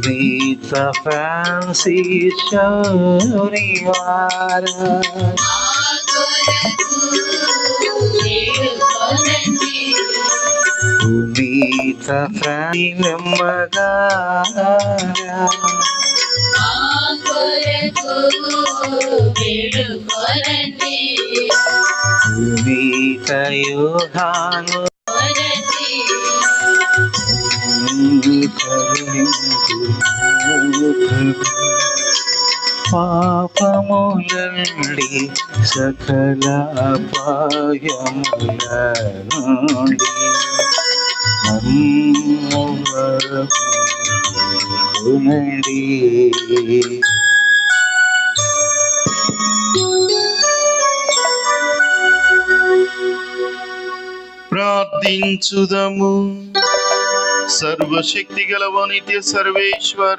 Meet the fancy shawniwara. Meet the fancy nammagara. Meet the Yohanu. పాపములండి సకల అపాయముల నుండి నమ్ముకొనండి. ప్రార్థించుదము. సర్వశక్తి గలవ నిత్య సర్వేశ్వర,